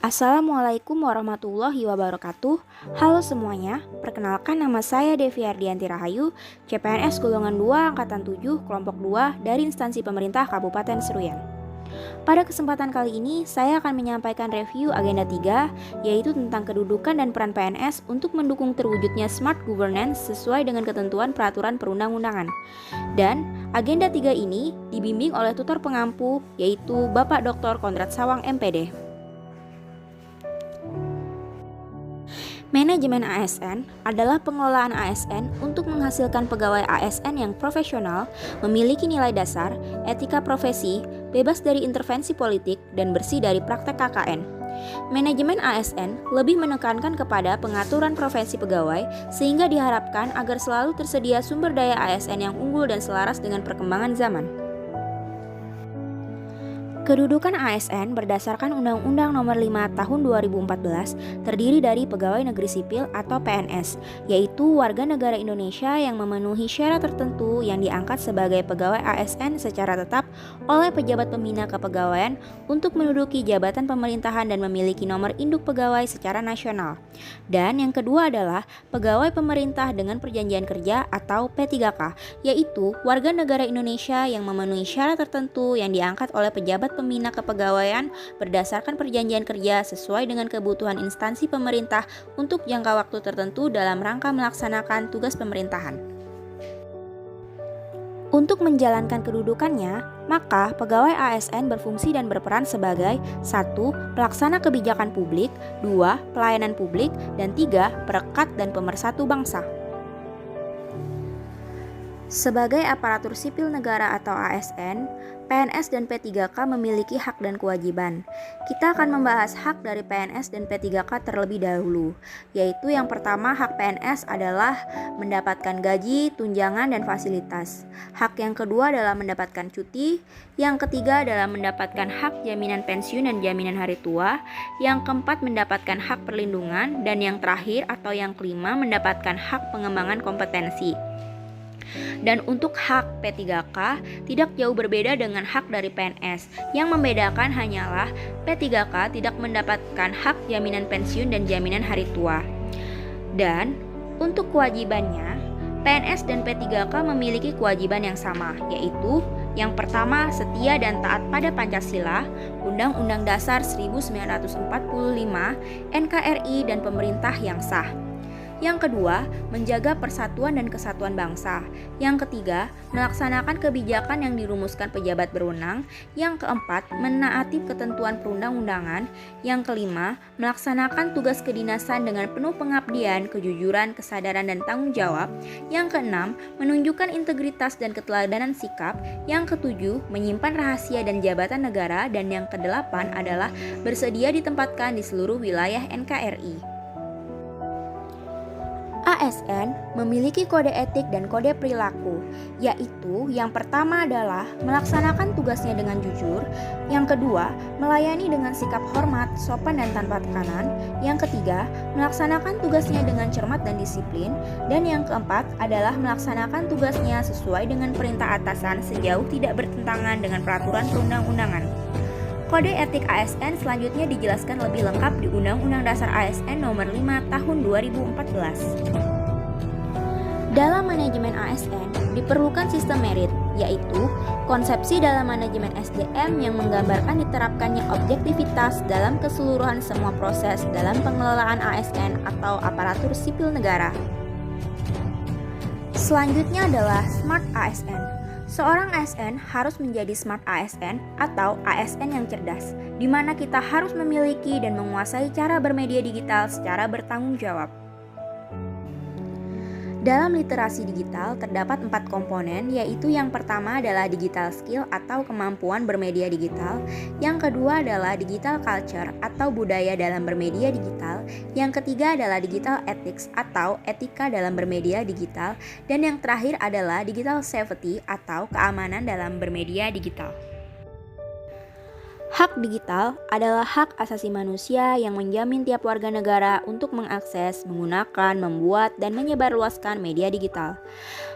Assalamualaikum warahmatullahi wabarakatuh. Halo semuanya, perkenalkan nama saya Devi Ardianti Rahayu, CPNS golongan 2 angkatan 7 kelompok 2 dari instansi pemerintah Kabupaten Seruyan. Pada kesempatan kali ini, saya akan menyampaikan review agenda 3, yaitu tentang kedudukan dan peran PNS untuk mendukung terwujudnya smart governance sesuai dengan ketentuan peraturan perundang-undangan. Dan agenda 3 ini dibimbing oleh tutor pengampu, yaitu Bapak Dr. Kondrat Sawang MPD. Manajemen ASN adalah pengelolaan ASN untuk menghasilkan pegawai ASN yang profesional, memiliki nilai dasar, etika profesi, bebas dari intervensi politik, dan bersih dari praktek KKN. Manajemen ASN lebih menekankan kepada pengaturan profesi pegawai sehingga diharapkan agar selalu tersedia sumber daya ASN yang unggul dan selaras dengan perkembangan zaman. Kedudukan ASN berdasarkan Undang-Undang Nomor 5 Tahun 2014 terdiri dari pegawai negeri sipil atau PNS, yaitu warga negara Indonesia yang memenuhi syarat tertentu yang diangkat sebagai pegawai ASN secara tetap oleh pejabat pembina kepegawaian untuk menduduki jabatan pemerintahan dan memiliki nomor induk pegawai secara nasional. Dan yang kedua adalah pegawai pemerintah dengan perjanjian kerja atau P3K, yaitu warga negara Indonesia yang memenuhi syarat tertentu yang diangkat oleh pejabat pembina kepegawaian berdasarkan perjanjian kerja sesuai dengan kebutuhan instansi pemerintah untuk jangka waktu tertentu dalam rangka melaksanakan tugas pemerintahan. Untuk menjalankan kedudukannya, maka pegawai ASN berfungsi dan berperan sebagai 1. Pelaksana kebijakan publik, 2. Pelayanan publik, dan 3. Perekat dan pemersatu bangsa. Sebagai aparatur sipil negara atau ASN, PNS dan P3K memiliki hak dan kewajiban. Kita akan membahas hak dari PNS dan P3K terlebih dahulu, yaitu yang pertama hak PNS adalah mendapatkan gaji, tunjangan, dan fasilitas. Hak yang kedua adalah mendapatkan cuti, yang ketiga adalah mendapatkan hak jaminan pensiun dan jaminan hari tua, yang keempat mendapatkan hak perlindungan, dan yang terakhir atau yang kelima mendapatkan hak pengembangan kompetensi. Dan untuk hak P3K tidak jauh berbeda dengan hak dari PNS. Yang membedakan hanyalah P3K tidak mendapatkan hak jaminan pensiun dan jaminan hari tua. Dan untuk kewajibannya, PNS dan P3K memiliki kewajiban yang sama, yaitu yang pertama setia dan taat pada Pancasila, Undang-Undang Dasar 1945, NKRI, dan pemerintah yang sah. Yang kedua, menjaga persatuan dan kesatuan bangsa. Yang ketiga, melaksanakan kebijakan yang dirumuskan pejabat berwenang. Yang keempat, menaati ketentuan perundang-undangan. Yang kelima, melaksanakan tugas kedinasan dengan penuh pengabdian, kejujuran, kesadaran, dan tanggung jawab. Yang keenam, menunjukkan integritas dan keteladanan sikap. Yang ketujuh, menyimpan rahasia dan jabatan negara. Dan yang kedelapan adalah bersedia ditempatkan di seluruh wilayah NKRI. ASN memiliki kode etik dan kode perilaku, yaitu yang pertama adalah melaksanakan tugasnya dengan jujur, yang kedua melayani dengan sikap hormat, sopan, dan tanpa tekanan, yang ketiga melaksanakan tugasnya dengan cermat dan disiplin, dan yang keempat adalah melaksanakan tugasnya sesuai dengan perintah atasan sejauh tidak bertentangan dengan peraturan perundang-undangan. Kode etik ASN selanjutnya dijelaskan lebih lengkap di Undang-Undang Dasar ASN Nomor 5 Tahun 2014. Dalam manajemen ASN diperlukan sistem merit, yaitu konsepsi dalam manajemen SDM yang menggambarkan diterapkannya objektivitas dalam keseluruhan semua proses dalam pengelolaan ASN atau aparatur sipil negara. Selanjutnya adalah Smart ASN. Seorang ASN harus menjadi Smart ASN atau ASN yang cerdas, di mana kita harus memiliki dan menguasai cara bermedia digital secara bertanggung jawab. Dalam literasi digital terdapat 4 komponen, yaitu yang pertama adalah digital skill atau kemampuan bermedia digital, yang kedua adalah digital culture atau budaya dalam bermedia digital, yang ketiga adalah digital ethics atau etika dalam bermedia digital, dan yang terakhir adalah digital safety atau keamanan dalam bermedia digital. Hak digital adalah hak asasi manusia yang menjamin tiap warga negara untuk mengakses, menggunakan, membuat, dan menyebarluaskan media digital.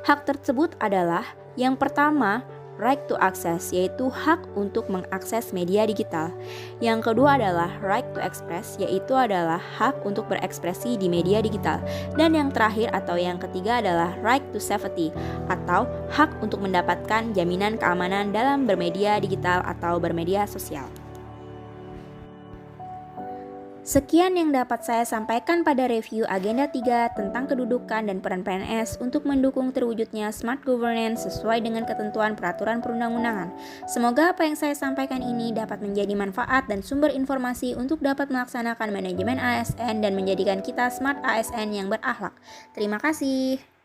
Hak tersebut adalah yang pertama, right to access, yaitu hak untuk mengakses media digital. Yang kedua adalah right to express, yaitu adalah hak untuk berekspresi di media digital. Dan yang terakhir atau yang ketiga adalah right to safety, atau hak untuk mendapatkan jaminan keamanan dalam bermedia digital atau bermedia sosial. Sekian yang dapat saya sampaikan pada review Agenda 3 tentang kedudukan dan peran PNS untuk mendukung terwujudnya smart governance sesuai dengan ketentuan peraturan perundang-undangan. Semoga apa yang saya sampaikan ini dapat menjadi manfaat dan sumber informasi untuk dapat melaksanakan manajemen ASN dan menjadikan kita smart ASN yang berakhlak. Terima kasih.